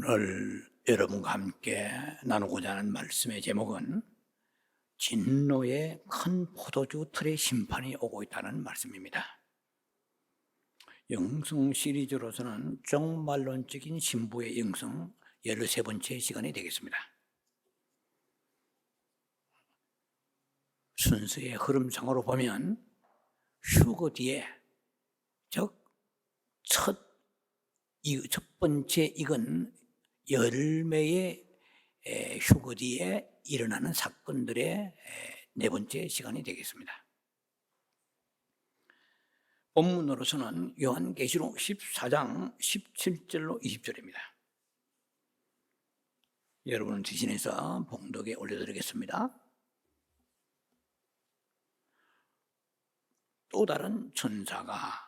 오늘 여러분과 함께 나누고자 하는 말씀의 제목은 진노의 큰 포도주 틀의 심판이 오고 있다는 말씀입니다. 영성 시리즈로서는 종말론적인 신부의 영성 13번째 시간이 되겠습니다. 순서의 흐름상으로 보면 휴거 뒤에, 즉 첫 번째 익은 열매의 휴거 뒤에 일어나는 사건들의 네 번째 시간이 되겠습니다. 본문으로서는 요한계시록 14장 17절로 20절입니다. 여러분 지신에서 봉독에 올려드리겠습니다. 또 다른 천사가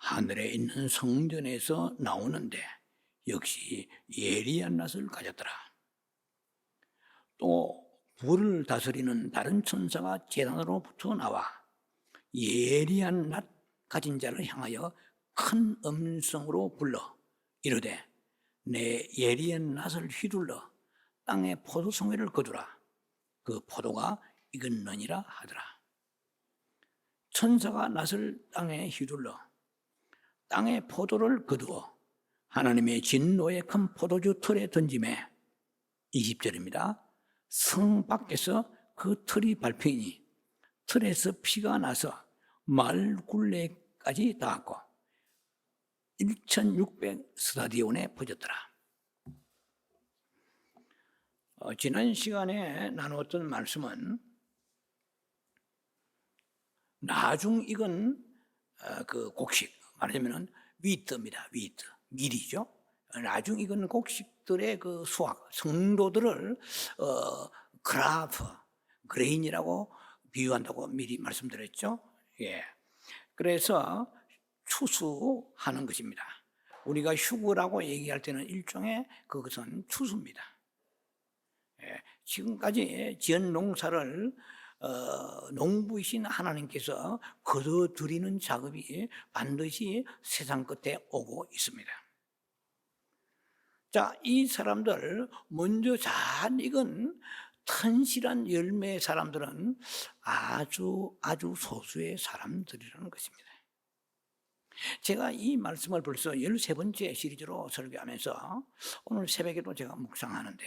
하늘에 있는 성전에서 나오는데 역시 예리한 낫을 가졌더라. 또 불을 다스리는 다른 천사가 제단으로부터 나와 예리한 낫 가진 자를 향하여 큰 음성으로 불러 이르되 내 예리한 낫을 휘둘러 땅에 포도송이를 거두라. 그 포도가 익었느니라 하더라. 천사가 낫을 땅에 휘둘러 땅에 포도를 거두어 하나님의 진노의 큰 포도주 틀에 던짐에 20절입니다. 성 밖에서 그 틀이 밟히니 틀에서 피가 나서 말 굴레까지 닿았고 1600 스타디온에 퍼졌더라. 지난 시간에 나누었던 말씀은 나중 익은 그 곡식, 말하자면 위트입니다. 위트, 밀이죠. 나중 익은 곡식들의 그 수확, 성도들을 크라프, 그레인이라고 비유한다고 미리 말씀드렸죠. 예. 그래서 추수하는 것입니다. 우리가 휴거라고 얘기할 때는 일종의 그것은 추수입니다. 예. 지금까지 지은 농사를 농부이신 하나님께서 거둬들이는 작업이 반드시 세상 끝에 오고 있습니다. 자, 이 사람들 먼저 잘 익은 튼실한 열매의 사람들은 아주 소수의 사람들이라는 것입니다. 제가 이 말씀을 벌써 13번째 시리즈로 설교하면서 오늘 새벽에도 제가 묵상하는데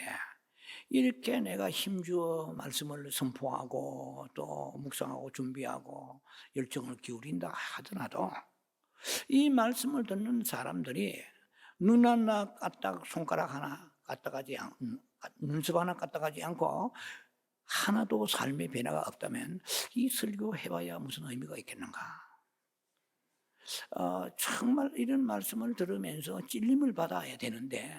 이렇게 내가 힘주어 말씀을 선포하고 또 묵상하고 준비하고 열정을 기울인다 하더라도 이 말씀을 듣는 사람들이 눈 하나 까딱 손가락 하나 까딱하지 눈썹 하나 까딱하지 않고 하나도 삶의 변화가 없다면 이 설교 해봐야 무슨 의미가 있겠는가. 정말 이런 말씀을 들으면서 찔림을 받아야 되는데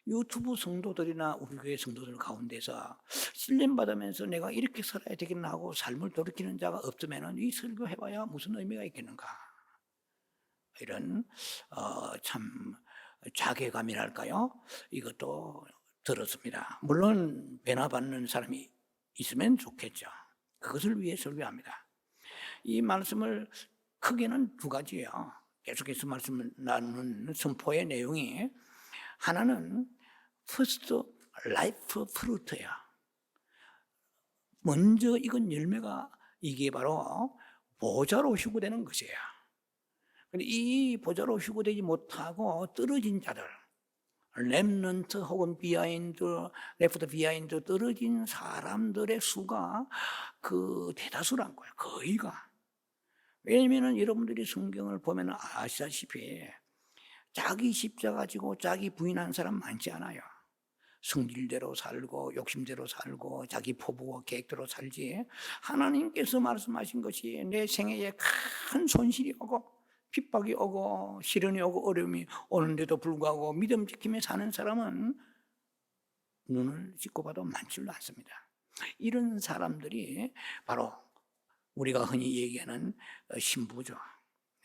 유튜브 성도들이나 우리 교회 성도들 가운데서 찔림받으면서 내가 이렇게 살아야 되겠나 하고 삶을 돌이키는 자가 없으면 이 설교해봐야 무슨 의미가 있겠는가. 이런 참 자괴감이랄까요? 이것도 들었습니다. 물론 변화받는 사람이 있으면 좋겠죠. 그것을 위해 설교합니다. 이 말씀을 크게는 두 가지예요. 계속해서 말씀을 나누는 선포의 내용이 하나는 first life fruit야. 먼저 익은 열매가 이게 바로 보좌로 휴거되는 것이에요. 근데 이 보좌로 휴거되지 못하고 떨어진 자들, 렘넌트 혹은 비하인드, 레프트 비하인드 떨어진 사람들의 수가 그 대다수란 거예요. 거의가. 왜냐하면 여러분들이 성경을 보면 아시다시피 자기 십자가 지고 자기 부인한 사람 많지 않아요. 성질대로 살고 욕심대로 살고 자기 포부와 계획대로 살지 하나님께서 말씀하신 것이 내 생애에 큰 손실이 오고 핍박이 오고 시련이 오고 어려움이 오는데도 불구하고 믿음 지키며 사는 사람은 눈을 씻고 봐도 많지는 않습니다. 이런 사람들이 바로 우리가 흔히 얘기하는 신부죠.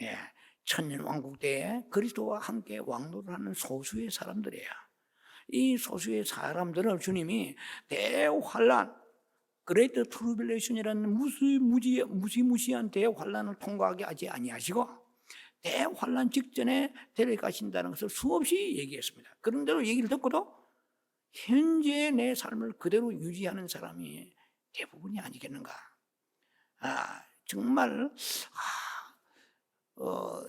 예. 천년왕국 때에 그리스도와 함께 왕노를 하는 소수의 사람들이에요. 이 소수의 사람들을 주님이 대환란, 그레이트 트루빌레이션이라는 무시무시한 대환란을 통과하게 하지 아니하시고 대환란 직전에 데려가신다는 것을 수없이 얘기했습니다. 그런 대로 얘기를 듣고도 현재 내 삶을 그대로 유지하는 사람이 대부분이 아니겠는가. 정말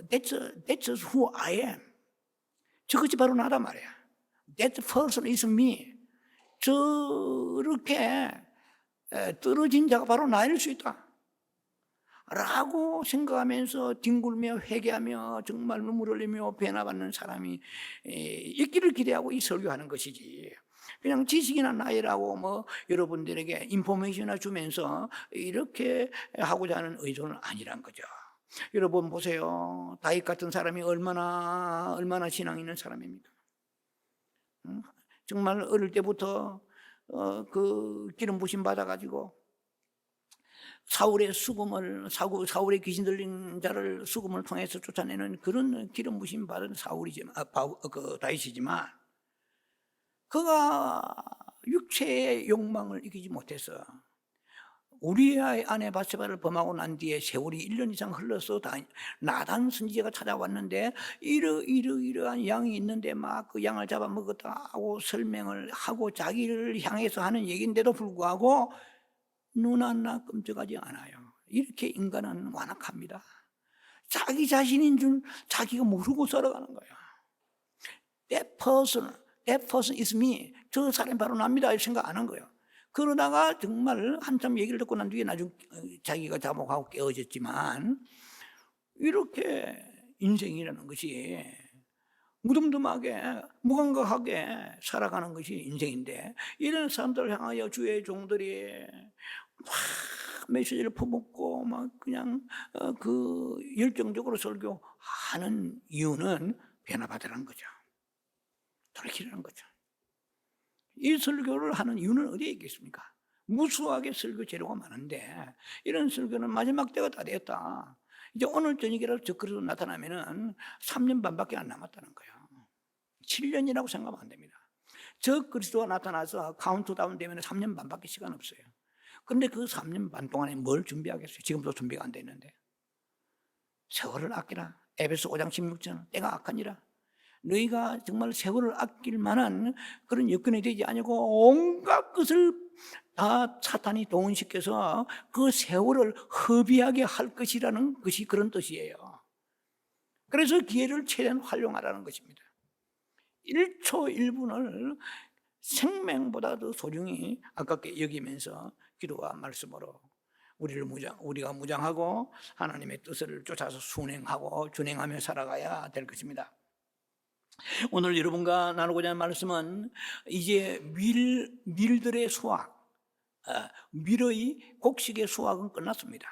that's who I am. 저것이 바로 나다 말이야. That person is me. 저렇게 떨어진 자가 바로 나일 수 있다 라고 생각하면서 뒹굴며 회개하며 정말 눈물 흘리며 변화받는 사람이 있기를 기대하고 이 설교하는 것이지, 그냥 지식이나 나이라고 뭐 여러분들에게 인포메이션을 주면서 이렇게 하고자 하는 의도는 아니란 거죠. 여러분 보세요. 다윗 같은 사람이 얼마나 신앙 있는 사람입니까? 정말 어릴 때부터 그 기름 부심 받아가지고 사울의 귀신 들린 자를 수금을 통해서 쫓아내는 그런 기름 부심 받은 다윗이지만 그가 육체의 욕망을 이기지 못해서 우리아의 아내 바세바를 범하고 난 뒤에 세월이 1년 이상 흘러서 나단 선지자가 찾아왔는데 이러한 양이 있는데 막 그 양을 잡아먹었다 하고 설명을 하고 자기를 향해서 하는 얘기인데도 불구하고 눈 하나 끔찍하지 않아요. 이렇게 인간은 완악합니다. 자기 자신인 줄 자기가 모르고 살아가는 거예요. That person is me. 저 사람이 바로 납니다. 이렇게 생각 안 한 거예요. 그러다가 정말 한참 얘기를 듣고 난 뒤에 나중에 자기가 자복하고 깨어졌지만, 이렇게 인생이라는 것이 무덤덤하게 무감각하게 살아가는 것이 인생인데, 이런 사람들을 향하여 주의 종들이 막 메시지를 퍼붓고 막 그냥 그 열정적으로 설교하는 이유는 변화받으라는 거죠. 돌이키라는 거죠. 이 설교를 하는 이유는 어디에 있겠습니까? 무수하게 설교 재료가 많은데 이런 설교는 마지막 때가 다 되었다. 이제 오늘 저녁이라도 저 그리스도 나타나면은 3년 반밖에 안 남았다는 거예요. 7년이라고 생각하면 안 됩니다. 저 그리스도가 나타나서 카운트다운 되면 3년 반밖에 시간 없어요. 그런데 그 3년 반 동안에 뭘 준비하겠어요? 지금도 준비가 안 돼 있는데. 세월을 아끼라. 에베소 5장 16절 때가 악하니라. 너희가 정말 세월을 아낄 만한 그런 여건이 되지 아니고 온갖 것을 다 사탄이 동원시켜서 그 세월을 허비하게 할 것이라는 것이 그런 뜻이에요. 그래서 기회를 최대한 활용하라는 것입니다. 1초 1분을 생명보다 더 소중히 아깝게 여기면서 기도와 말씀으로 우리가 무장하고 하나님의 뜻을 쫓아서 순행하고 준행하며 살아가야 될 것입니다. 오늘 여러분과 나누고자 하는 말씀은 이제 밀들의 수확, 밀의 곡식의 수확은 끝났습니다.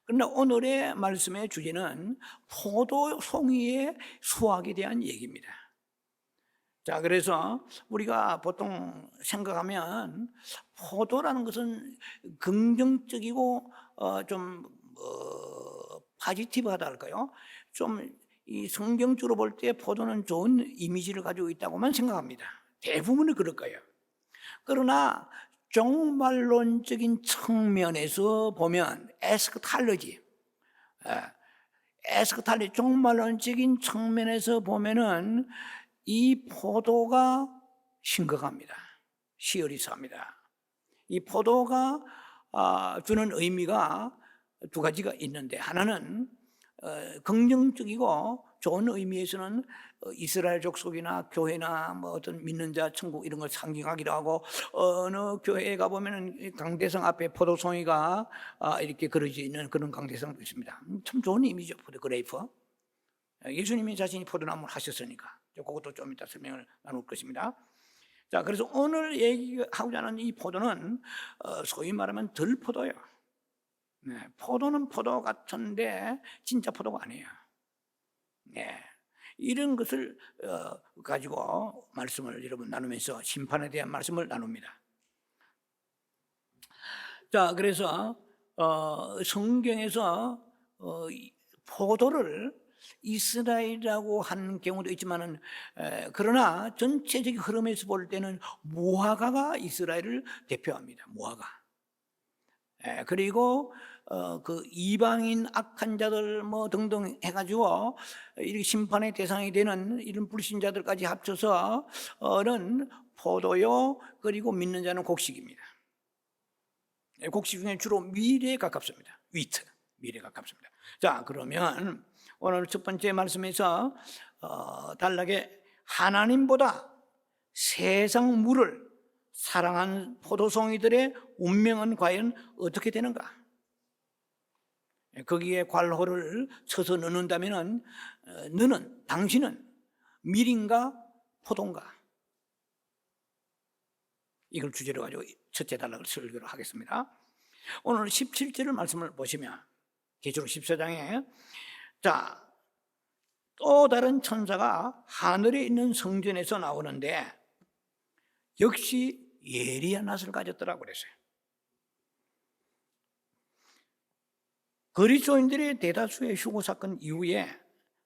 그러나 오늘의 말씀의 주제는 포도 송이의 수확에 대한 얘기입니다. 자, 그래서 우리가 보통 생각하면 포도라는 것은 긍정적이고 좀 파지티브하다 할까요? 좀 이 성경적으로 볼 때 포도는 좋은 이미지를 가지고 있다고만 생각합니다. 대부분은 그럴 거예요. 그러나 종말론적인 측면에서 보면 에스크탈로지, 종말론적인 측면에서 보면은 이 포도가 심각합니다. 시어리스합니다. 이 포도가 주는 의미가 두 가지가 있는데, 하나는 긍정적이고 좋은 의미에서는 이스라엘 족속이나 교회나 뭐 어떤 믿는 자 천국 이런 걸 상징하기도 하고, 어느 교회에 가보면은 강대상 앞에 포도송이가 이렇게 그려져 있는 그런 강대상도 있습니다. 참 좋은 의미죠, 포도 그레이프. 예수님이 자신이 포도나무를 하셨으니까. 그것도 좀 이따 설명을 나눌 것입니다. 자, 그래서 오늘 얘기하고자 하는 이 포도는 소위 말하면 들포도예요. 네, 포도는 포도 같은데 진짜 포도가 아니에요. 네, 이런 것을 가지고 말씀을 여러분 나누면서 심판에 대한 말씀을 나눕니다. 자, 그래서 성경에서 포도를 이스라엘이라고 하는 경우도 있지만은 그러나 전체적인 흐름에서 볼 때는 무화과가 이스라엘을 대표합니다. 무화과. 그리고 그 이방인 악한 자들 뭐 등등 해가지고 이렇게 심판의 대상이 되는 이런 불신자들까지 합쳐서는 포도요 그리고 믿는 자는 곡식입니다. 곡식 중에 주로 밀에 가깝습니다. 위트, 밀에 가깝습니다. 자, 그러면 오늘 첫 번째 말씀에서 단락에 하나님보다 세상 물을 사랑한 포도송이들의 운명은 과연 어떻게 되는가? 거기에 괄호를 쳐서 넣는다면 너는, 당신은 밀인가 포도인가? 이걸 주제로 가지고 첫째 단락을 설교를 하겠습니다. 오늘 17절 말씀을 보시면 계시록 14장에 자, 또 다른 천사가 하늘에 있는 성전에서 나오는데 역시 예리한 낫을 가졌더라고 그랬어요. 그리스도인들의 대다수의 휴거 사건 이후에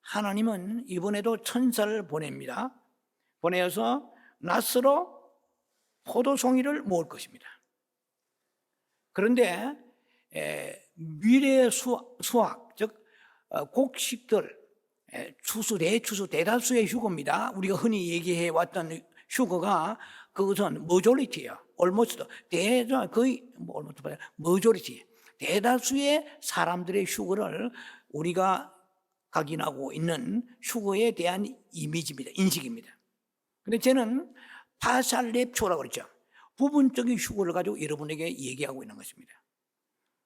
하나님은 이번에도 천사를 보냅니다. 보내어서 낫으로 포도송이를 모을 것입니다. 그런데 미래의 수확, 즉 곡식들, 추수, 대추수, 대다수의 휴거입니다. 우리가 흔히 얘기해 왔던 휴거가 그것은 머조리티예요. almost 거의 머조리티. 대다수의 사람들의 휴거를 우리가 각인하고 있는 휴거에 대한 이미지입니다. 인식입니다. 그런데 저는 파샬렙초라고 그랬죠. 부분적인 휴거를 가지고 여러분에게 얘기하고 있는 것입니다.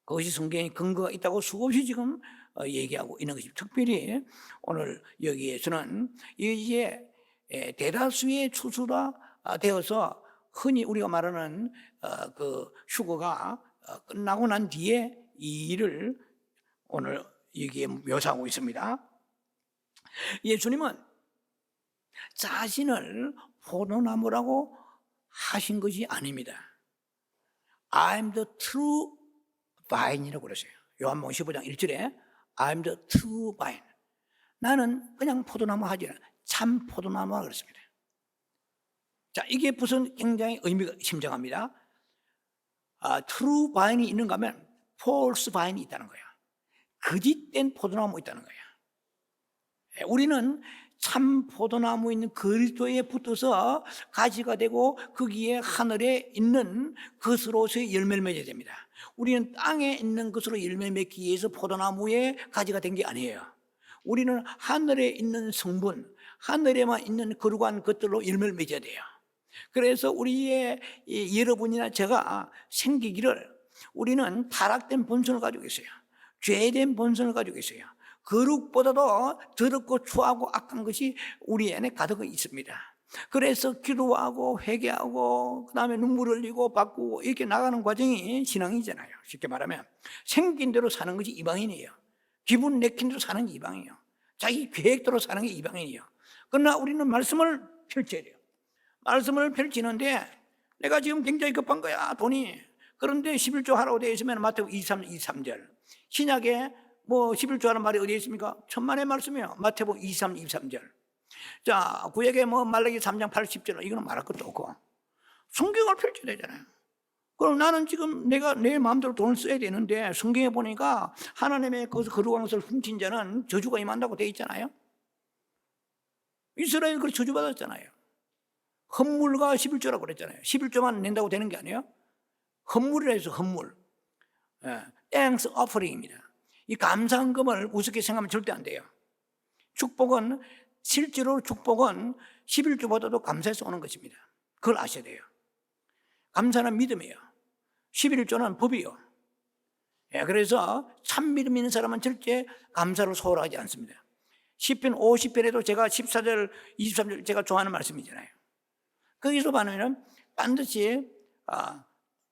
그것이 성경에 근거가 있다고 수없이 지금 얘기하고 있는 것입니다. 특별히 오늘 여기에서는 이제 대다수의 추수가 되어서 흔히 우리가 말하는 그 휴거가 끝나고 난 뒤에 이 일을 오늘 여기에 묘사하고 있습니다. 예수님은 자신을 포도나무라고 하신 것이 아닙니다. I'm the true vine이라고 그랬어요. 요한복음 15장 1절에 I'm the true vine. 나는 그냥 포도나무 하지 않아. 참 포도나무라 그랬습니다. 자, 이게 무슨 굉장히 의미가 심정합니다. true vine이 있는가 하면 false vine이 있다는 거예요. 거짓된 포도나무 있다는 거예요. 우리는 참 포도나무 있는 그리스도에 붙어서 가지가 되고 거기에 하늘에 있는 것으로서의 열매를 맺어야 됩니다. 우리는 땅에 있는 것으로 열매 맺기 위해서 포도나무에 가지가 된 게 아니에요. 우리는 하늘에 있는 성분, 하늘에만 있는 거룩한 것들로 열매를 맺어야 돼요. 그래서 우리의 여러분이나 제가 생기기를 우리는 타락된 본성을 가지고 있어요. 죄된 본성을 가지고 있어요. 거룩보다도 더럽고 추하고 악한 것이 우리 안에 가득 있습니다. 그래서 기도하고 회개하고 그다음에 눈물 흘리고 바꾸고 이렇게 나가는 과정이 신앙이잖아요. 쉽게 말하면 생긴 대로 사는 것이 이방인이에요. 기분 내킨 대로 사는 게 이방이에요. 자기 계획대로 사는 게 이방인이에요. 그러나 우리는 말씀을 펼쳐야 돼요. 말씀을 펼치는데 내가 지금 굉장히 급한 거야, 돈이. 그런데 11조 하라고 되어 있으면 마태복음 23절. 신약에 뭐 11조 하는 말이 어디에 있습니까? 천만의 말씀이에요. 마태복음 23절. 자, 구약에 뭐 말라기 3장 80절. 이거는 말할 것도 없고. 성경을 펼쳐야 되잖아요. 그럼 나는 지금 내가 내 마음대로 돈을 써야 되는데 성경에 보니까 하나님의 거기서 거룩한 것을 훔친 자는 저주가 임한다고 되어 있잖아요. 이스라엘 그걸 저주받았잖아요. 헌물과 11조라고 그랬잖아요. 11조만 낸다고 되는 게 아니에요. 헌물이라 해서 헌물. Thanks offering입니다. 이 감사헌금을 우습게 생각하면 절대 안 돼요. 축복은 실제로 축복은 11조보다도 감사해서 오는 것입니다. 그걸 아셔야 돼요. 감사는 믿음이에요. 11조는 법이요. 그래서 참 믿음 있는 사람은 절대 감사를 소홀하지 않습니다. 시편 50편에도 제가 14절, 23절 제가 좋아하는 말씀이잖아요. 거기서 보면 반드시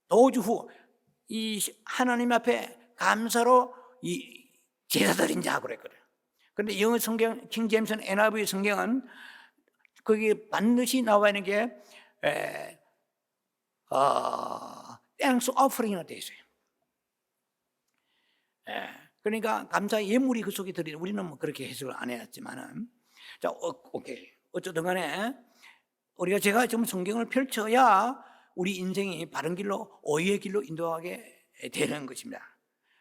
도주 후 이 하나님 앞에 감사로 이 제사 드린 자 그랬거든요. 그런데 영어 성경 킹 제임스 NIV 성경은 거기 반드시 나와 있는 게 thanks offering으로 되어 있어요. 그러니까 감사 예물이 그 속에 들어있는, 우리는 뭐 그렇게 해석을 안 해놨지만은. 자, 오케이. 어쨌든 간에 제가 지금 성경을 펼쳐야 우리 인생이 바른 길로, 의의 길로 인도하게 되는 것입니다.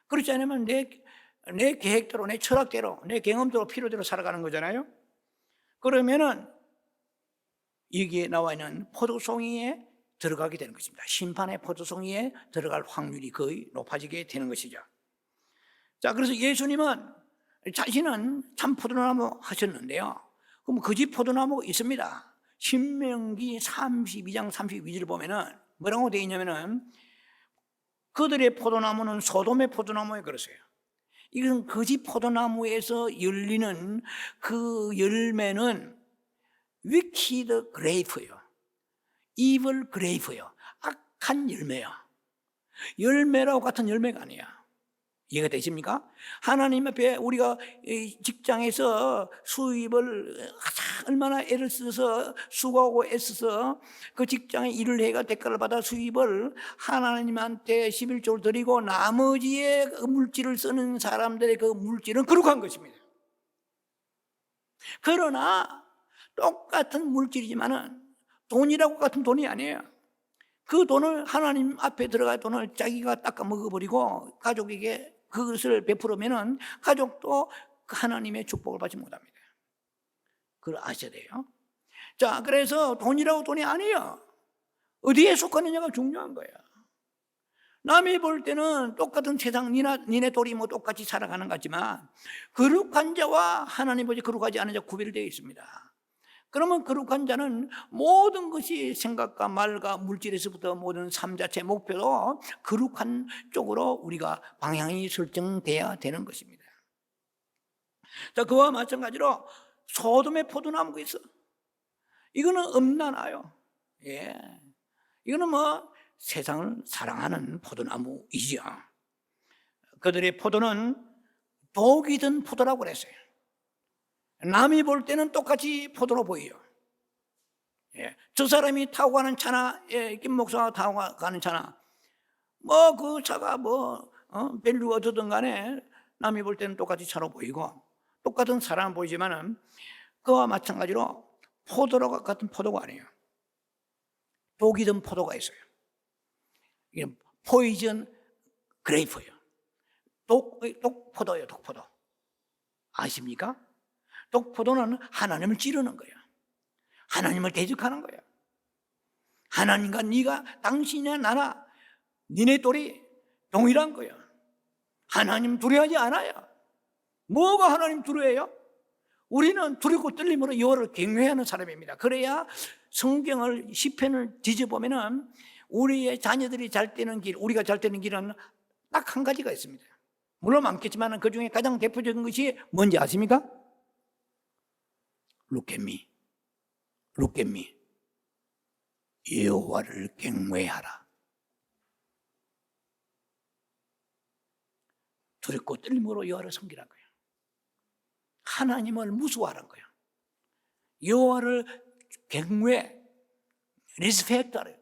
그렇지 않으면 내 계획대로, 내 철학대로, 내 경험대로, 필요대로 살아가는 거잖아요. 그러면은 여기에 나와 있는 포도송이에 들어가게 되는 것입니다. 심판의 포도송이에 들어갈 확률이 거의 높아지게 되는 것이죠. 자, 그래서 예수님은 자신은 참 포도나무 하셨는데요. 그럼 거짓 포도나무가 있습니다. 신명기 32장 32절 보면은 뭐라고 되어 있냐면은 그들의 포도나무는 소돔의 포도나무에 그랬어요. 이건 거짓 포도나무에서 열리는 그 열매는 wicked grape예요. evil grape예요. 악한 열매야. 열매라고 같은 열매가 아니야. 이해가 되십니까? 하나님 앞에 우리가 직장에서 수입을 얼마나 애를 써서 수고하고 애써서 그 직장에 일을 해가 대가를 받아 수입을 하나님한테 11조를 드리고 나머지의 그 물질을 쓰는 사람들의 그 물질은 거룩한 것입니다. 그러나 똑같은 물질이지만은 돈이라고 같은 돈이 아니에요. 그 돈을 하나님 앞에 들어갈 돈을 자기가 닦아 먹어버리고 가족에게 그것을 베풀으면은 가족도 하나님의 축복을 받지 못합니다. 그걸 아셔야 돼요. 자, 그래서 돈이라고 돈이 아니에요. 어디에 속하느냐가 중요한 거예요. 남이 볼 때는 똑같은 세상, 니네 돌이 뭐 똑같이 살아가는 것 같지만 거룩한 자와 하나님 보지 거룩하지 않은 자 구별되어 있습니다. 그러면 거룩한 자는 모든 것이 생각과 말과 물질에서부터 모든 삶 자체 목표로 거룩한 쪽으로 우리가 방향이 설정돼야 되는 것입니다. 자, 그와 마찬가지로 소돔의 포도나무가 있어. 이거는 음란하요. 예, 이거는 뭐 세상을 사랑하는 포도나무이죠. 그들의 포도는 독이 든 포도라고 그랬어요. 남이 볼 때는 똑같이 포도로 보여요. 예, 저 사람이 타고 가는 차나, 김 목사가 타고 가는 차나, 뭐 그 차가 밸류가 어쩌든 간에 남이 볼 때는 똑같이 차로 보이고 똑같은 사람 보이지만은 그와 마찬가지로 포도로 같은 포도가 아니에요. 독이 든 포도가 있어요. 이게 포이즌 그레이프예요. 독포도예요, 독포도. 아십니까? 독포도는 하나님을 찌르는 거예요. 하나님을 대적하는 거예요. 하나님과 네가, 당신이나 나나, 니네 똘이 동일한 거예요. 하나님 두려워하지 않아요. 뭐가 하나님 두려워해요? 우리는 두렵고 떨림으로 여호와를 경외하는 사람입니다. 그래야 성경을, 시편을 뒤져보면은 우리의 자녀들이 잘 되는 길, 우리가 잘 되는 길은 딱 한 가지가 있습니다. 물론 많겠지만 그 중에 가장 대표적인 것이 뭔지 아십니까? Look at me. Look at me. 여호와를 경외하라. 두렵고 떨림으로 여호와를 섬기라는 거예요. 하나님을 무서워하라는 거예요. 여호와를 경외, 리스펙트하래요.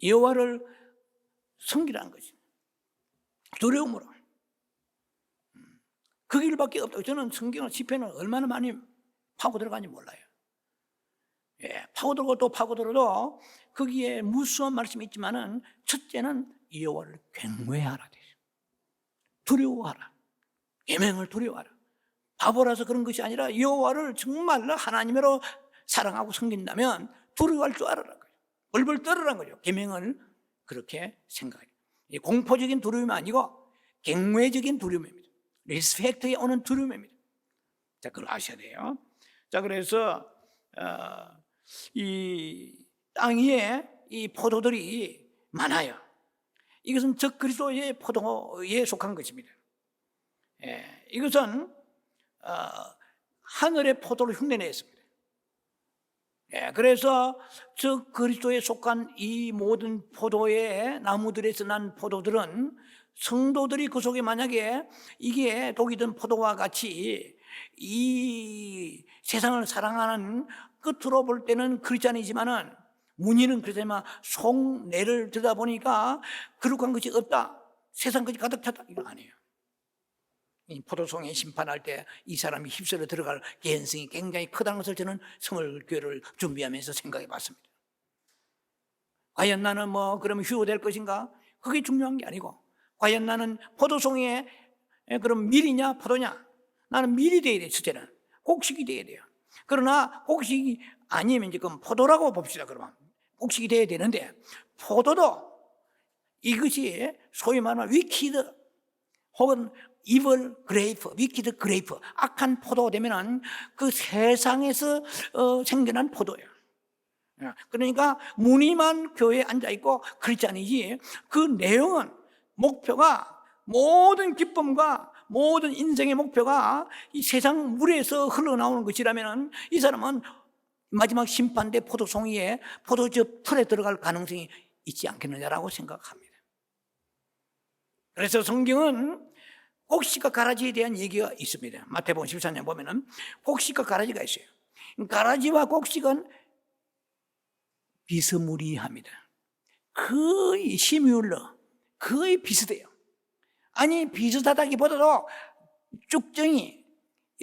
여호와를 섬기라는 거지. 두려움으로. 그 길밖에 없다고. 저는 성경을, 시편을 얼마나 많이 파고 들어가는지 몰라요. 예, 파고들고 또 파고들어도 거기에 무수한 말씀이 있지만은 첫째는 여호와를 경외하라. 두려워하라. 계명을 두려워하라. 바보라서 그런 것이 아니라 여호와를 정말로 하나님으로 사랑하고 섬긴다면 두려워할 줄 알아라. 벌벌 떨으라는 거죠. 계명을 그렇게 생각해요. 공포적인 두려움이 아니고 경외적인 두려움입니다. 리스펙트에 오는 두려움입니다. 자, 그걸 아셔야 돼요. 자, 그래서 이 땅 위에 이 포도들이 많아요. 이것은 적그리스도의 포도에 속한 것입니다. 예, 이것은 하늘의 포도를 흉내냈습니다. 예, 그래서 적그리스도에 속한 이 모든 포도의 나무들에서 난 포도들은 성도들이 그 속에 만약에 이게 독이 든 포도와 같이 이 세상을 사랑하는, 끝으로 볼 때는 크리스찬이지만은 문의는 그러지만 속내를 들여다보니까 거룩한 것이 없다, 세상 것이 가득 찼다, 이거 아니에요. 이 포도송에 심판할 때 이 사람이 휩쓸려 들어갈 개연성이 굉장히 크다는 것을 저는 성월교회를 준비하면서 생각해 봤습니다. 과연 나는 그러면 휴거될 것인가? 그게 중요한 게 아니고 과연 나는 포도송이의 그럼 밀이냐 포도냐? 나는 밀이 돼야 돼. 첫째는 곡식이 돼야 돼요. 그러나 곡식이 아니면 지금 포도라고 봅시다. 그러면 곡식이 돼야 되는데, 포도도 이것이 소위 말하는 위키드 혹은 이블 그레이프, 위키드 그레이프, 악한 포도 되면은 그 세상에서 생겨난 포도예요. 그러니까 무늬만 교회에 앉아있고 크리스찬이지, 그 내용은 목표가, 모든 기쁨과 모든 인생의 목표가 이 세상 물에서 흘러나오는 것이라면 이 사람은 마지막 심판 때 포도송이에, 포도즙 틀에 들어갈 가능성이 있지 않겠느냐라고 생각합니다. 그래서 성경은 곡식과 가라지에 대한 얘기가 있습니다. 마태복음 14장 보면은 곡식과 가라지가 있어요. 가라지와 곡식은 비스무리합니다. 거의 시뮬러, 거의 비슷해요. 아니, 비슷하다기보다도 쭉정이,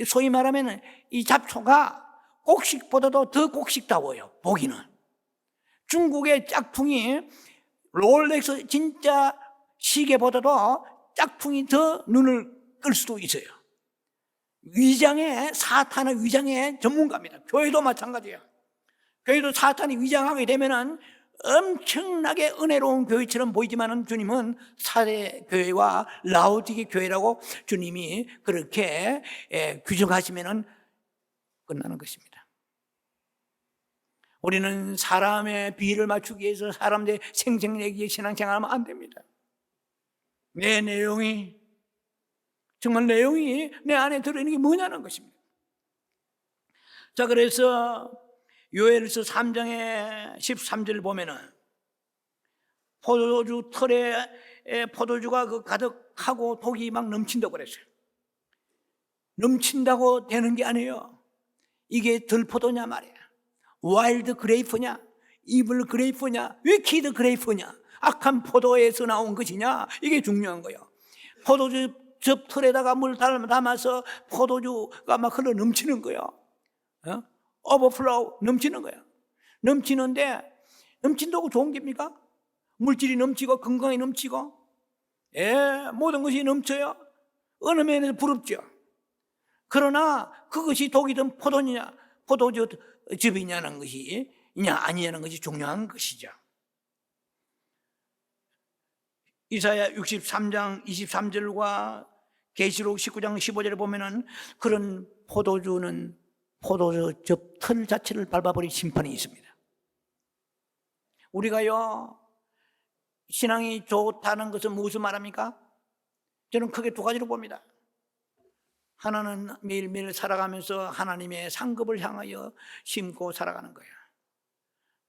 소위 말하면 이 잡초가 곡식보다도 더 곡식다워요. 보기는. 중국의 짝퉁이 롤렉스 진짜 시계보다도 짝퉁이 더 눈을 끌 수도 있어요. 위장의, 사탄의 위장의 전문가입니다. 교회도 마찬가지예요. 교회도 사탄이 위장하게 되면은 엄청나게 은혜로운 교회처럼 보이지만은 주님은 사대 교회와 라오디게 교회라고 주님이 그렇게 규정하시면은 끝나는 것입니다. 우리는 사람의 비를 맞추기 위해서 사람들의 생생내기에 신앙생활하면 안 됩니다. 내 내용이, 정말 내용이 내 안에 들어있는 게 뭐냐는 것입니다. 자, 그래서 요엘서 3장의 13절을 보면은 포도주 털에 포도주가 그 가득하고 독이 막 넘친다고 그랬어요. 넘친다고 되는 게 아니에요. 이게 들포도냐 말이야. 와일드 그레이프냐, 이블 그레이프냐, 위키드 그레이프냐, 악한 포도에서 나온 것이냐, 이게 중요한 거예요. 포도주 즙틀에다가 물 담아서 포도주가 막 흘러 넘치는 거예요. 오버플로우, 넘치는 거예요. 넘치는데, 넘친다고 좋은 겁니까? 물질이 넘치고 건강이 넘치고, 모든 것이 넘쳐요. 어느 면에서 부럽죠. 그러나 그것이 독이든 포도냐, 포도즙이냐는 것이 아니냐는 것이 중요한 것이죠. 이사야 63장 23절과 계시록 19장 15절에 보면은 그런 포도주즙 틀 자체를 밟아버린 심판이 있습니다. 우리가요, 신앙이 좋다는 것은 무엇을 말합니까? 저는 크게 두 가지로 봅니다. 하나는 매일매일 살아가면서 하나님의 상급을 향하여 심고 살아가는 거예요.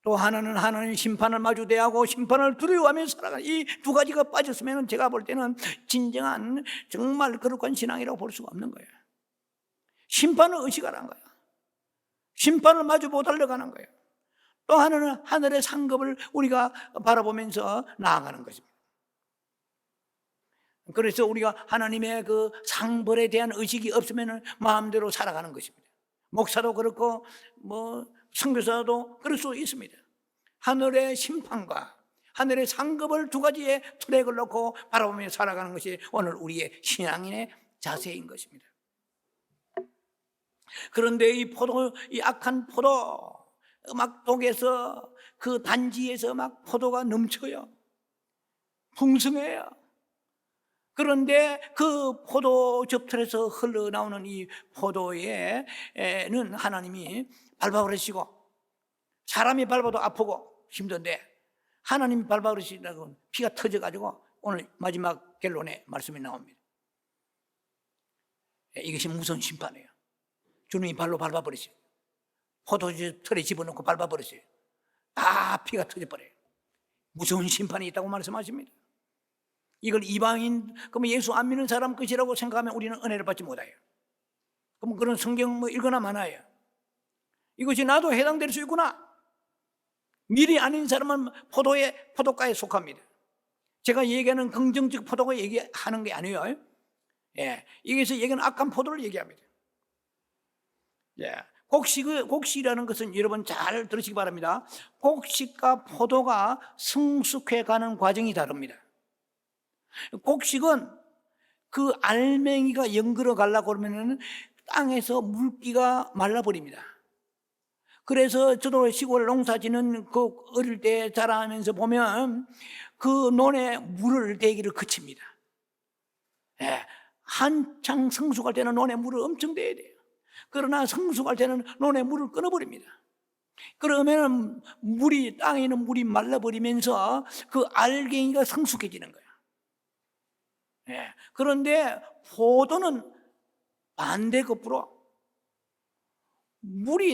또 하나는 하나님 심판을 마주대하고 심판을 두려워하며 살아가는, 이 두 가지가 빠졌으면 제가 볼 때는 진정한 정말 거룩한 신앙이라고 볼 수가 없는 거예요. 심판을 의식하라는 거예요. 심판을 마주 못 달려가는 거예요. 또 하나는 하늘의 상급을 우리가 바라보면서 나아가는 것입니다. 그래서 우리가 하나님의 그 상벌에 대한 의식이 없으면 마음대로 살아가는 것입니다. 목사도 그렇고 선교사도 그럴 수 있습니다. 하늘의 심판과 하늘의 상급을 두 가지의 트랙을 놓고 바라보며 살아가는 것이 오늘 우리의 신앙인의 자세인 것입니다. 그런데 이 악한 포도 음악독에서 그 단지에서 막 포도가 넘쳐요. 풍성해요. 그런데 그 포도 즙틀에서 흘러나오는 이 포도에는 하나님이 밟아버리시고, 사람이 밟아도 아프고 힘든데 하나님이 밟아버리시다고 피가 터져가지고 오늘 마지막 결론에 말씀이 나옵니다. 이것이 무서운 심판이에요. 주님이 발로 밟아버리세요. 포도주 틀에 집어넣고 밟아버리세요. 다 피가 터져버려요. 무서운 심판이 있다고 말씀하십니다. 이걸 이방인, 그럼 예수 안 믿는 사람 것이라고 생각하면 우리는 은혜를 받지 못해요. 그럼 그런 성경 읽거나 마나요. 이것이 나도 해당될 수 있구나. 밀이 아닌 사람은 포도가에 속합니다. 제가 얘기하는 긍정적 포도가 얘기하는 게 아니에요. 여기서 얘기하는 악한 포도를 얘기합니다. 곡식이라는 것은 여러분 잘 들으시기 바랍니다. 곡식과 포도가 성숙해 가는 과정이 다릅니다. 곡식은 그 알맹이가 연그러 가려고 그러면 땅에서 물기가 말라버립니다. 그래서 저도 시골 농사 짓는 그 어릴 때 자라면서 보면 그 논에 물을 대기를 그칩니다. 예, 한창 성숙할 때는 논에 물을 엄청 대야 돼요. 그러나 성숙할 때는 논에 물을 끊어버립니다. 그러면 땅에 있는 물이 말라버리면서 그 알갱이가 성숙해지는 거예요. 예, 그런데 포도는 반대급부로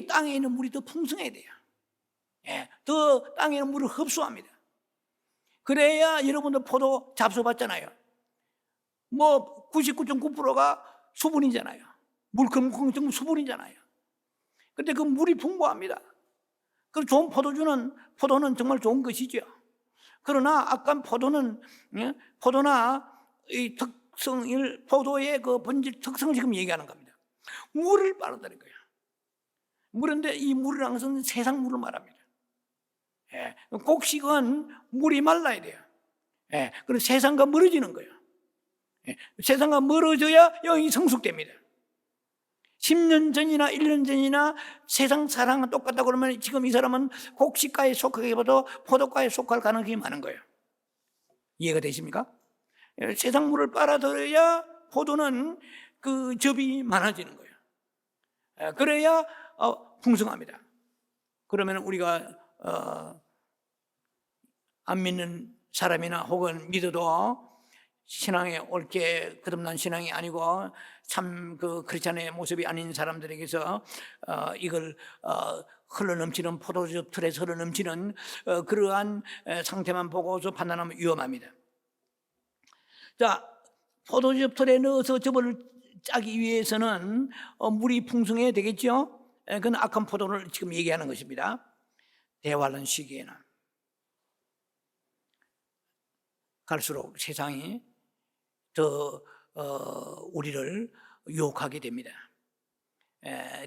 땅에 있는 물이 더 풍성해야 돼요. 예, 더 땅에 있는 물을 흡수합니다. 그래야 여러분들 포도 잡숴봤잖아요. 뭐 99.9%가 수분이잖아요. 물컹물 전부 수분이잖아요. 근데 그 물이 풍부합니다. 그 좋은 포도는 정말 좋은 것이죠. 그러나 아까 포도나 이 포도의 그 본질 특성을 지금 얘기하는 겁니다. 물을 빨아들인 거예요. 물인데 이 물이라는 것은 세상 물을 말합니다. 예, 곡식은 물이 말라야 돼요. 예, 그래서 세상과 멀어지는 거예요. 예, 세상과 멀어져야 영이 성숙됩니다. 10년 전이나 1년 전이나 세상 사랑은 똑같다고 그러면 지금 이 사람은 곡식가에 속하기보다 포도가에 속할 가능성이 많은 거예요. 이해가 되십니까? 예, 세상 물을 빨아들여야 포도는 그 접이 많아지는 거예요. 예, 그래야 풍성합니다. 그러면 우리가 안 믿는 사람이나 혹은 믿어도 신앙에 옳게 거듭난 신앙이 아니고 참 그 크리스찬의 모습이 아닌 사람들에게서 이걸 흘러넘치는 포도즙 틀에서 흘러넘치는 그러한 상태만 보고서 판단하면 위험합니다. 자, 포도즙 틀에 넣어서 즙을 짜기 위해서는 물이 풍성해야 되겠죠. 그건 악한 포도를 지금 얘기하는 것입니다. 대화하는 시기에는 갈수록 세상이 더 우리를 유혹하게 됩니다.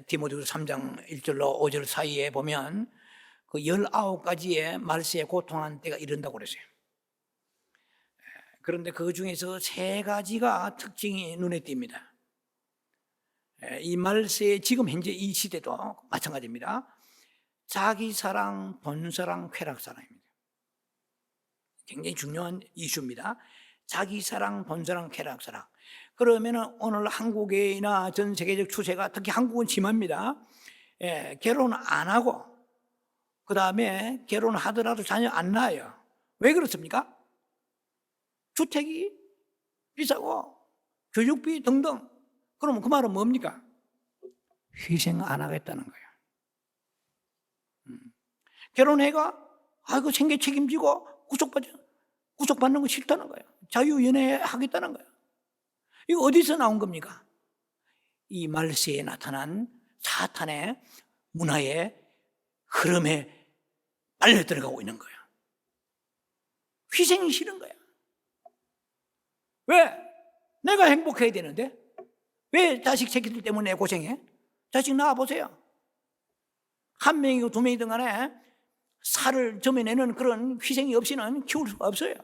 디모데후서 3장 1절로 5절 사이에 보면 그 19가지의 말세에 고통한 때가 이른다고 그랬어요. 그런데 그 중에서 3가지가 특징이 눈에 띕니다. 이 말세에 지금 현재 이 시대도 마찬가지입니다. 자기사랑, 본사랑, 쾌락사랑입니다. 굉장히 중요한 이슈입니다. 자기사랑, 본사랑, 쾌락사랑. 그러면 오늘 한국이나 전 세계적 추세가 특히 한국은 심합니다. 결혼 안 하고 그 다음에 결혼하더라도 자녀 안 낳아요. 왜 그렇습니까? 주택이 비싸고 교육비 등등. 그러면 그 말은 뭡니까? 희생 안 하겠다는 거예요. 결혼해가 그 생계 책임지고 구속받는 거 싫다는 거예요. 자유연애 하겠다는 거예요. 이거 어디서 나온 겁니까? 이 말세에 나타난 사탄의 문화의 흐름에 빨려 들어가고 있는 거예요. 희생이 싫은 거예요. 왜? 내가 행복해야 되는데 왜 자식 새끼들 때문에 고생해? 자식 낳아보세요. 1명이고 2명이든 간에 살을 점여내는 그런 희생이 없이는 키울 수가 없어요.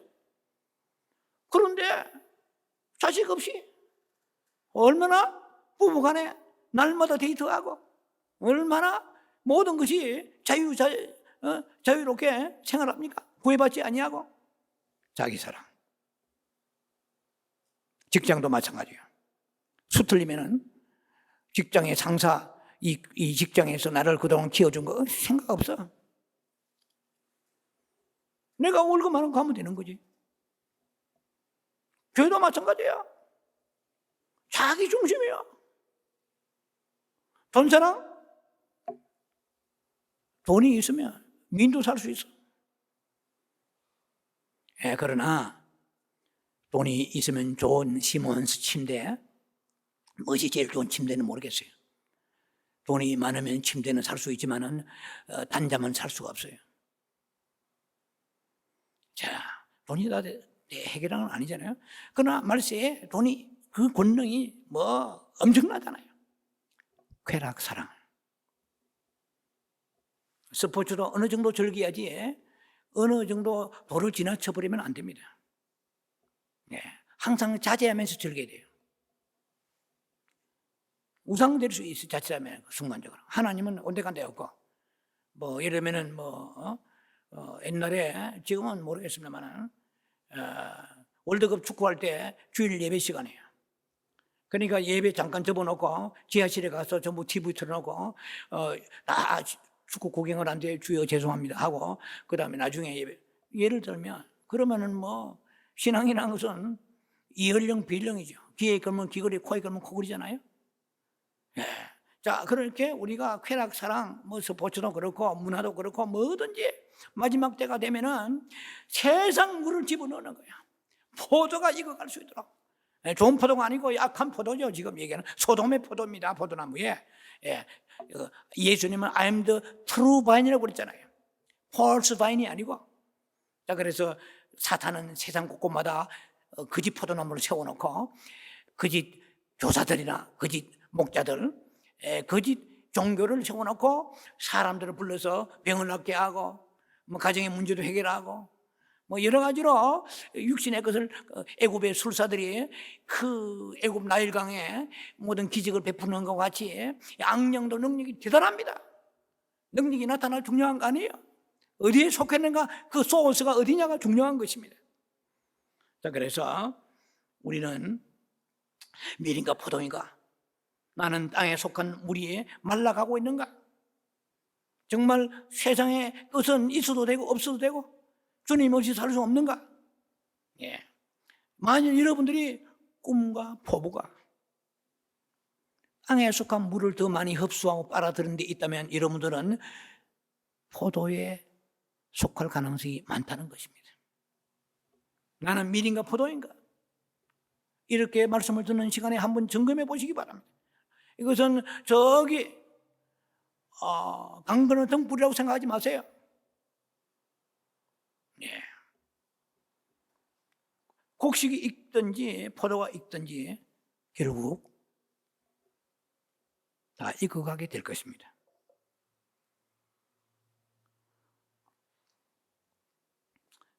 그런데 자식 없이 얼마나 부부간에 날마다 데이트하고 얼마나 모든 것이 자유롭게 생활합니까? 구애받지 아니하고. 자기 사랑. 직장도 마찬가지예요. 수틀리면은 직장의 상사, 이 직장에서 나를 그동안 키워준 거 생각 없어. 내가 월급 하는 거 하면 되는 거지. 교회도 마찬가지야. 자기 중심이야. 돈 사랑? 돈이 있으면 민도 살 수 있어. 그러나 돈이 있으면 좋은 시몬스 침대, 무엇이 제일 좋은 침대는 모르겠어요. 돈이 많으면 침대는 살 수 있지만은 단잠은 살 수가 없어요. 자, 돈이 다 해결하는 건 아니잖아요. 그러나 말세에 돈이 그 권능이 뭐 엄청나잖아요. 쾌락, 사랑. 스포츠도 어느 정도 즐겨야지 어느 정도 도를 지나쳐버리면 안 됩니다. 예, 항상 자제하면서 즐겨야 돼요. 우상될 수 있어, 자칫하면 순간적으로. 하나님은 온데간데 없고, 뭐 이러면은 옛날에, 지금은 모르겠습니다만, 월드컵 축구할 때 주일 예배 시간이에요. 그러니까 예배 잠깐 접어놓고 지하실에 가서 전부 TV 틀어놓고 다 축구 구경을 한 뒤에 주여 죄송합니다 하고, 그 다음에 나중에 예배. 예를 들면 그러면은 신앙이라는 것은 이언령 비언령이죠. 귀에 걸면 귀걸이, 코에 걸면 코걸이잖아요. 예. 자, 그렇게 우리가 쾌락, 사랑, 스포츠도 그렇고 문화도 그렇고 뭐든지 마지막 때가 되면은 세상 물을 집어넣는 거야. 포도가 익어갈 수 있도록. 좋은 포도가 아니고 약한 포도죠. 지금 얘기하는 소돔의 포도입니다. 포도나무에. 예수님은 I am the true vine이라고 그랬잖아요. false vine이 아니고. 자, 그래서 사탄은 세상 곳곳마다 거짓 포도나무를 세워놓고 거짓 교사들이나 거짓 목자들, 거짓 종교를 세워놓고 사람들을 불러서 병을 낫게 하고 가정의 문제도 해결하고 여러 가지로 육신의 것을, 애굽의 술사들이 그 애굽 나일강에 모든 기적을 베푸는 것 같이 악령도 능력이 대단합니다. 능력이 나타날 중요한 거 아니에요. 어디에 속했는가, 그 소스가 어디냐가 중요한 것입니다. 자, 그래서 우리는 밀인가 포도인가? 나는 땅에 속한 물이 말라가고 있는가? 정말 세상에 것은 있어도 되고 없어도 되고 주님 없이 살 수 없는가? 예. 만일 여러분들이 꿈과 포부가 땅에 속한 물을 더 많이 흡수하고 빨아들이는 데 있다면 여러분들은 포도에 속할 가능성이 많다는 것입니다. 나는 밀인가 포도인가? 이렇게 말씀을 듣는 시간에 한번 점검해 보시기 바랍니다. 이것은 저기 강 건너 등불이라고 생각하지 마세요. 예. 곡식이 익든지 포도가 익든지 결국 다 익어가게 될 것입니다.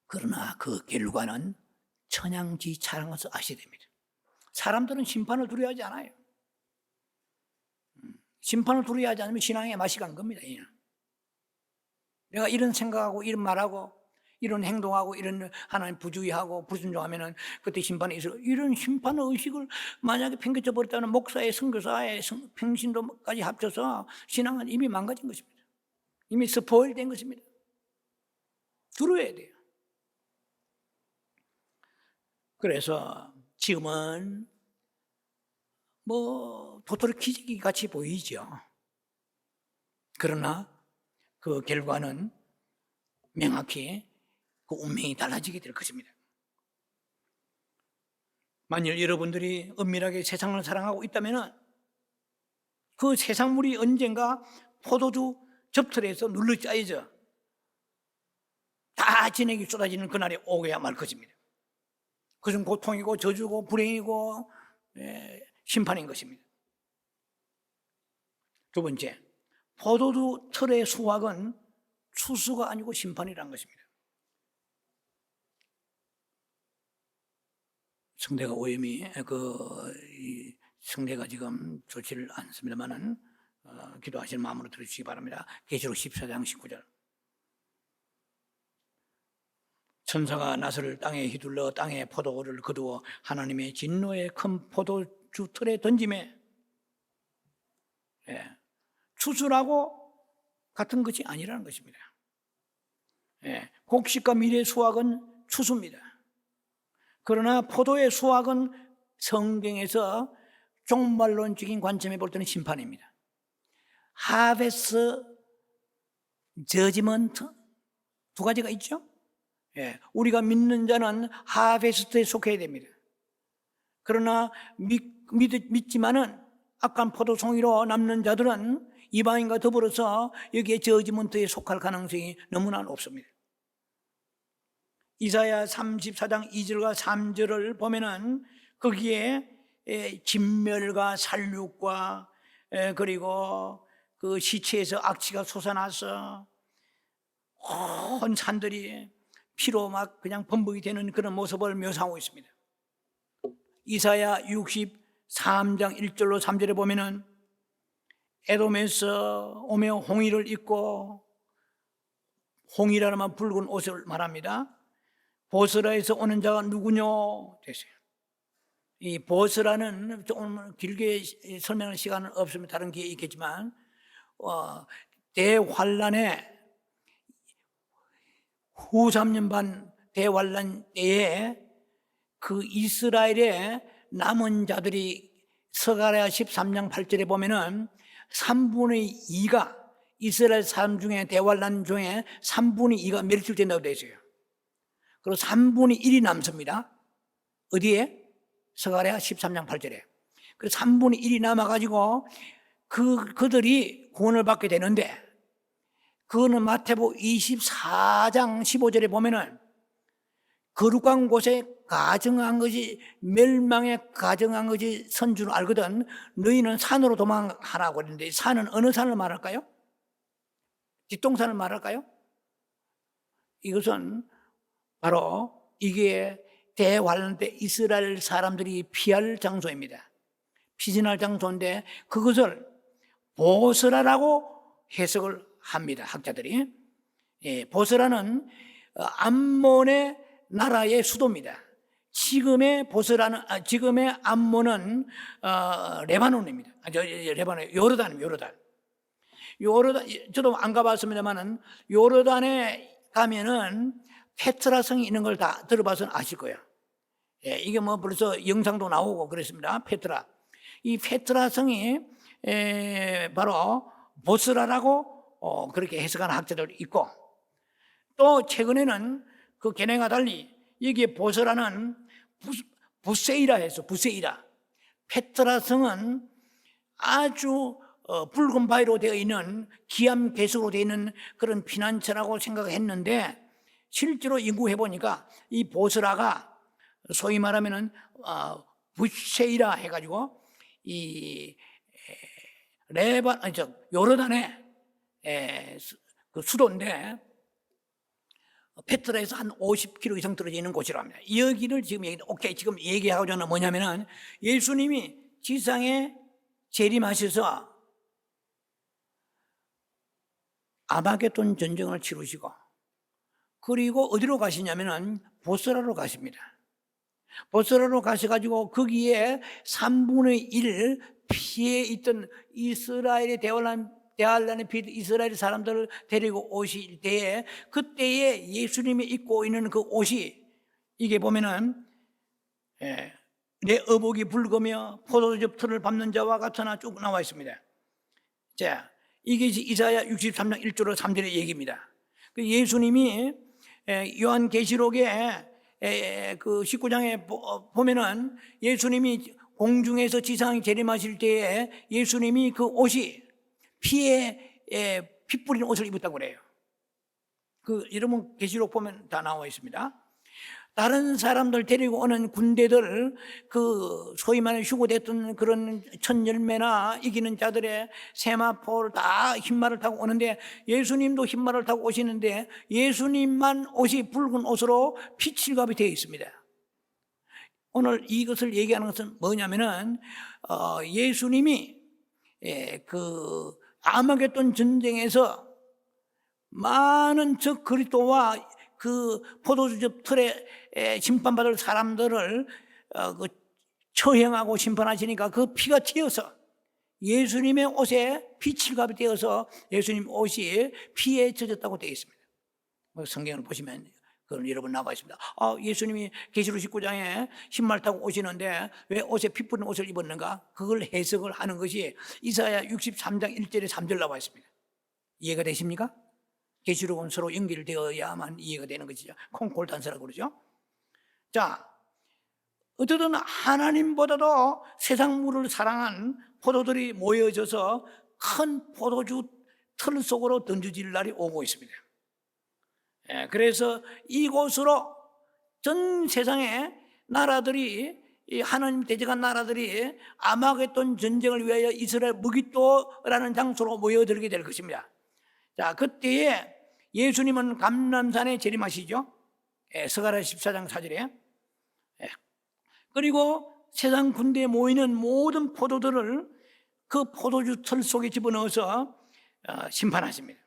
그러나 그 결과는 천양지차라는 것을 아셔야 됩니다. 사람들은 심판을 두려워하지 않아요. 심판을 두려워하지 않으면 신앙의 맛이 간 겁니다. 내가 이런 생각하고 이런 말하고 이런 행동하고 이런 하나님 부주의하고 불순종하면은 그때 심판이 있어. 이런 심판 의식을 만약에 팽개쳐 버렸다면 목사의, 선교사의 평신도까지 합쳐서 신앙은 이미 망가진 것입니다. 이미 스포일된 것입니다. 두려워야 돼요. 그래서 지금은 도토리 키재기 같이 보이죠. 그러나 그 결과는 명확히 그 운명이 달라지게 될 것입니다. 만일 여러분들이 은밀하게 세상을 사랑하고 있다면 그 세상물이 언젠가 포도주 접틀에서 눌러 짜여져 다 진액이 쏟아지는 그날이 오고야 말 것입니다. 그것은 고통이고 저주고 불행이고 심판인 것입니다. 두 번째, 포도주 틀의 수확은 추수가 아니고 심판이라는 것입니다. 성대가 오염이 성대가 지금 좋지를 않습니다만은 기도하시는 마음으로 들으시기 바랍니다. 계시록 14장 19절. 천사가 낫을 땅에 휘둘러 땅에 포도를 거두어 하나님의 진노의 큰 포도주 틀에 던짐에 추수라고 같은 것이 아니라는 것입니다. 곡식과 밀의 수확은 추수입니다. 그러나 포도의 수확은 성경에서 종말론적인 관점에 볼 때는 심판입니다. 하베스트, 저지먼트 두 가지가 있죠. 우리가 믿는 자는 하베스트에 속해야 됩니다. 그러나 믿지만은 악한 포도송이로 남는 자들은 이방인과 더불어서 여기에 저지먼트에 속할 가능성이 너무나 높습니다. 이사야 34장 2절과 3절을 보면은 거기에 진멸과 살육과 그리고 그 시체에서 악취가 솟아나서 온 산들이 피로 막 그냥 범벅이 되는 그런 모습을 묘사하고 있습니다. 이사야 63장 1절로 3절에 보면은 에돔에서 오며 홍의를 입고, 홍의라는 말 붉은 옷을 말합니다. 보스라에서 오는 자가 누구뇨? 됐어요. 이 보스라는 조금 길게 설명할 시간은 없으면 다른 기회에 있겠지만, 대환란에 후 3년 반 대환란 때에 그 이스라엘의 남은 자들이 스가랴 13장 8절에 보면은 3분의 2가 이스라엘 사람 중에 대환란 중에 3분의 2가 멸절된다고 되어 있어요. 그리고 3분의 1이 남습니다. 어디에? 스가랴 13장 8절에. 그래서 3분의 1이 남아가지고 그들이 구원을 받게 되는데, 그거는 마태복음 24장 15절에 보면은 거룩한 곳에 가정한 것이, 멸망에 가정한 것이 선주로 알거든 너희는 산으로 도망하라고 했는데, 산은 어느 산을 말할까요? 뒷동산을 말할까요? 이것은 바로 이게 대환란 때 이스라엘 사람들이 피할 장소입니다. 피신할 장소인데 그것을 보스라라고 해석을 합니다, 학자들이. 보스라는 암몬의 나라의 수도입니다. 지금의 지금의 암몬은 레바논입니다. 레바논, 요르단입니다. 요르단, 저도 안 가봤습니다만은 요르단에 가면은 페트라 성이 있는 걸 다 들어봐서 아실 거예요. 이게 뭐 벌써 영상도 나오고 그랬습니다. 페트라. 이 페트라 성이 바로 보스라라고 그렇게 해석하는 학자들이 있고, 또 최근에는 그 견해가 달리 여기에 보스라는 부세이라 해서, 부세이라. 페트라 성은 아주 붉은 바위로 되어 있는, 기암 개수로 되어 있는 그런 피난처라고 생각했는데, 실제로 연구해 보니까 이 보스라가 소위 말하면은 부세이라 해가지고 이 요르단의 그 수도인데 페트라에서 한 50km 이상 떨어져 있는 곳이라고 합니다. 여기를 지금 지금 얘기하고자 뭐냐면은 예수님이 지상에 재림하셔서 아마겟돈 전쟁을 치르시고, 그리고 어디로 가시냐면은 보스라로 가십니다. 보스라로 가셔가지고 거기에 3분의 1 피해 있던 이스라엘의 대환란에 피해 이스라엘 사람들을 데리고 오실 때에, 그때에 예수님이 입고 있는 그 옷이, 이게 보면은 내 의복이 붉으며 포도즙 틀을 밟는 자와 같으나 쭉 나와 있습니다. 자, 이게 이사야 63장 1절로 3절의 얘기입니다. 예수님이 요한계시록에 그 19장에 보면은 예수님이 공중에서 지상에 재림하실 때에 예수님이 그 옷이 피에 피 뿌린 옷을 입었다고 그래요. 여러분 계시록 보면 다 나와 있습니다. 다른 사람들 데리고 오는 군대들, 그 소위 말하는 휴고됐던 그런 천열매나 이기는 자들의 세마포를 다 흰말을 타고 오는데, 예수님도 흰말을 타고 오시는데 예수님만 옷이 붉은 옷으로 피칠갑이 되어 있습니다. 오늘 이것을 얘기하는 것은 뭐냐면은 예수님이 그 아마겟돈 전쟁에서 많은 적 그리스도와 그 포도주즙 틀에 심판받을 사람들을 처형하고 심판하시니까 그 피가 튀어서 예수님의 옷에 피칠갑이 되어서 예수님 옷이 피에 젖었다고 되어 있습니다. 성경을 보시면 그건 여러분 나와 있습니다. 예수님이 계시록 19장에 신발 타고 오시는데 왜 옷에 피 뿌린 옷을 입었는가? 그걸 해석을 하는 것이 이사야 63장 1절에 3절 나와 있습니다. 이해가 되십니까? 계시록은 서로 연결되어야만 이해가 되는 것이죠. 콩콜단서라고 그러죠. 자, 어쨌든 하나님보다도 세상물을 사랑한 포도들이 모여져서 큰 포도주 틀 속으로 던져질 날이 오고 있습니다. 그래서 이곳으로 전 세상의 나라들이, 하나님 대적한 나라들이 아마겟돈 전쟁을 위하여 이스라엘 무기토라는 장소로 모여들게 될 것입니다. 자, 그때에 예수님은 감람산에 재림하시죠. 스가랴 14장 4절에. 그리고 세상 군대에 모이는 모든 포도들을 그 포도주 틀 속에 집어넣어서 심판하십니다.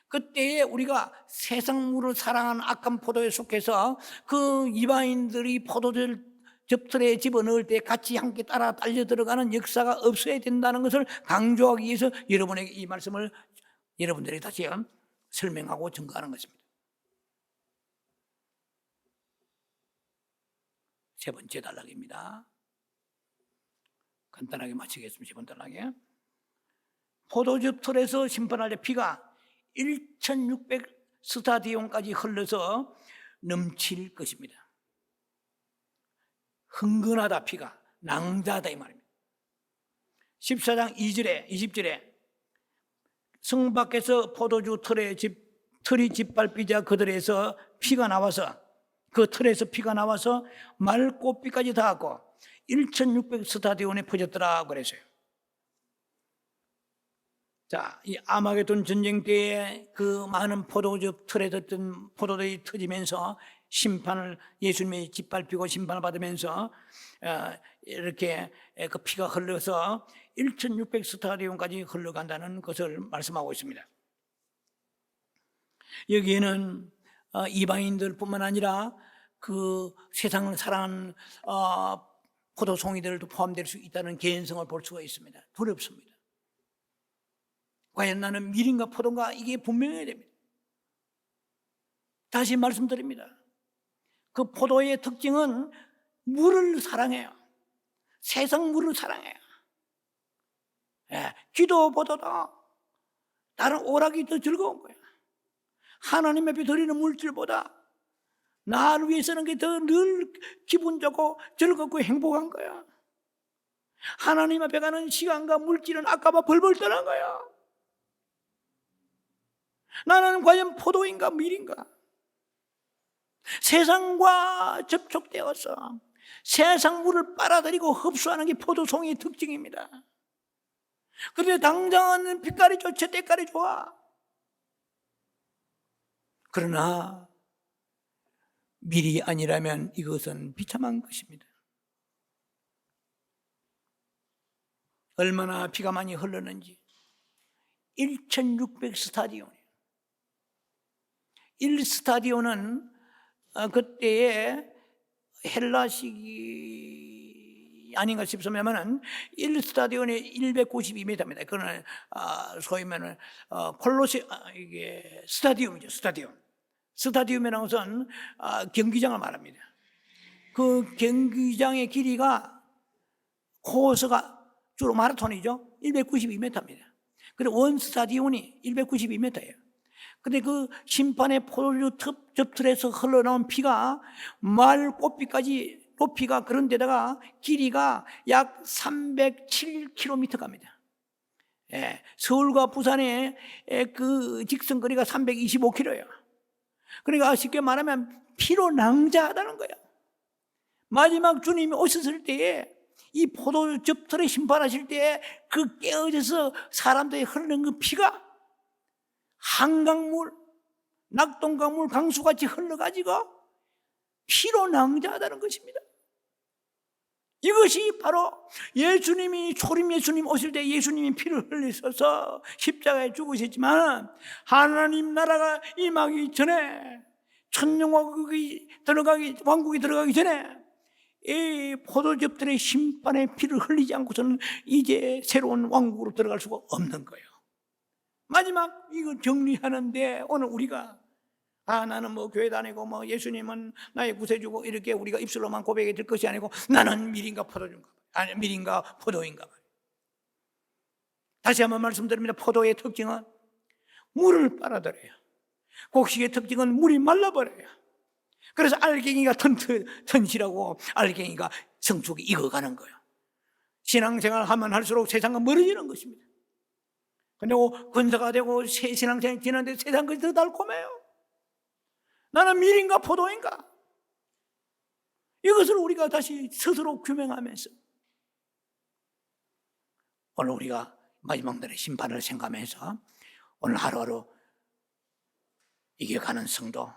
그때에 우리가 세상 물을 사랑하는 악한 포도에 속해서 그 이방인들이 포도주 접틀에 집어넣을 때 같이 함께 따라 달려 들어가는 역사가 없어야 된다는 것을 강조하기 위해서 여러분에게 이 말씀을 여러분들이 다시 설명하고 증거하는 것입니다. 세 번째 단락입니다. 간단하게 마치겠습니다. 세 번째 단락에 포도주 틀에서 심판할 때 피가 1600 스타디온까지 흘러서 넘칠 것입니다. 흥건하다, 피가 낭자하다 이 말입니다. 14장 2절에 20절에 성 밖에서 포도주 틀이 짓밟히자 그들에서 피가 나와서 그 틀에서 피가 나와서 말꽃비까지 닿았고 1600 스타디온에 퍼졌더라 그랬어요. 자, 이 아마게돈 전쟁 때에 그 많은 포도주 틀에 뒀던 포도들이 터지면서 심판을 예수님이 짓밟히고 심판을 받으면서 이렇게 그 피가 흘러서 1600 스타디온까지 흘러간다는 것을 말씀하고 있습니다. 여기에는 이방인들뿐만 아니라 그 세상을 사랑하는 포도송이들도 포함될 수 있다는 개연성을 볼 수가 있습니다. 두렵습니다. 과연 나는 밀인가 포도인가 이게 분명해야 됩니다. 다시 말씀드립니다. 그 포도의 특징은 물을 사랑해요. 세상 물을 사랑해요. 기도보다도 다른 오락이 더 즐거운 거예요. 하나님 앞에 드리는 물질보다 나를 위해서는 게 더 늘 기분 좋고 즐겁고 행복한 거야. 하나님 앞에 가는 시간과 물질은 아까봐 벌벌 떠난 거야. 나는 과연 포도인가 밀인가? 세상과 접촉되어서 세상 물을 빨아들이고 흡수하는 게 포도송이의 특징입니다. 그런데 당장은 빛깔이 좋지 때깔이 좋아. 그러나 밀이 아니라면 이것은 비참한 것입니다. 얼마나 비가 많이 흘렀는지 1600 스타디온이에요. 1스타디온은 그때의 헬라식이 아닌가 싶으면은 1스타디온이 192m입니다. 그거는 소위 말하는 이게 스타디움이죠. 스타디움이라는 것은 경기장을 말합니다. 그 경기장의 길이가 코스가 주로 마라톤이죠. 192m입니다. 그리고 원 스타디온이 192m예요. 근데 그 심판의 포도주 접틀에서 흘러나온 피가 말 꽃비까지 높이가 그런 데다가 길이가 약 307km 갑니다. 서울과 부산의 그 직선거리가 325km예요. 그러니까 쉽게 말하면 피로 낭자하다는 거예요. 마지막 주님이 오셨을 때에 이 포도주 접틀에 심판하실 때에 그 깨어져서 사람들이 흐르는 그 피가 한강물, 낙동강물 강수같이 흘러가지고 피로 낭자하다는 것입니다. 이것이 바로 예수님이 초림 예수님 오실 때 예수님이 피를 흘리셔서 십자가에 죽으셨지만 하나님 나라가 임하기 전에 천년왕국이 들어가기 전에 이 포도즙들의 심판의 피를 흘리지 않고서는 이제 새로운 왕국으로 들어갈 수가 없는 거예요. 마지막 이거 정리하는데 오늘 우리가 나는 뭐 교회 다니고 뭐 예수님은 나의 구세주고 이렇게 우리가 입술로만 고백이 될 것이 아니고 나는 밀인가 포도인가 아니 밀인가 포도인가. 다시 한번 말씀드립니다. 포도의 특징은 물을 빨아들여요. 곡식의 특징은 물이 말라버려요. 그래서 알갱이가 튼실하고 알갱이가 성숙이 익어가는 거예요. 신앙생활 하면 할수록 세상과 멀어지는 것입니다. 근데 권사가 되고 신앙생활 지났는데 세상 것이 더 달콤해요. 나는 밀인가 포도인가? 이것을 우리가 다시 스스로 규명하면서 오늘 우리가 마지막 날의 심판을 생각하면서 오늘 하루하루 이겨가는 성도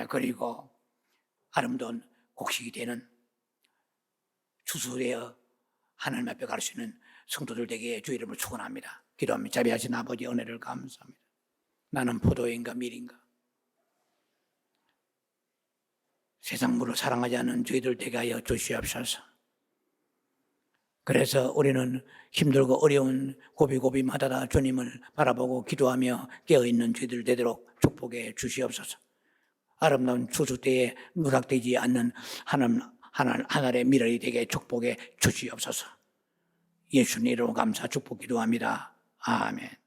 그리고 아름다운 곡식이 되는 추수되어 하나님 앞에 갈 수 있는 성도들 되게 주 이름을 축원합니다. 기도합니다. 자비하신 아버지 은혜를 감사합니다. 나는 포도인가 밀인가? 세상 물을 사랑하지 않는 저희들 되게 하여 주시옵소서. 그래서 우리는 힘들고 어려운 고비고비마다 주님을 바라보고 기도하며 깨어있는 저희들 되도록 축복해 주시옵소서. 아름다운 추수 때에 누락되지 않는 하늘의 미래이 되게 축복해 주시옵소서. 예수님 이름으로 감사 축복 기도합니다. 아멘.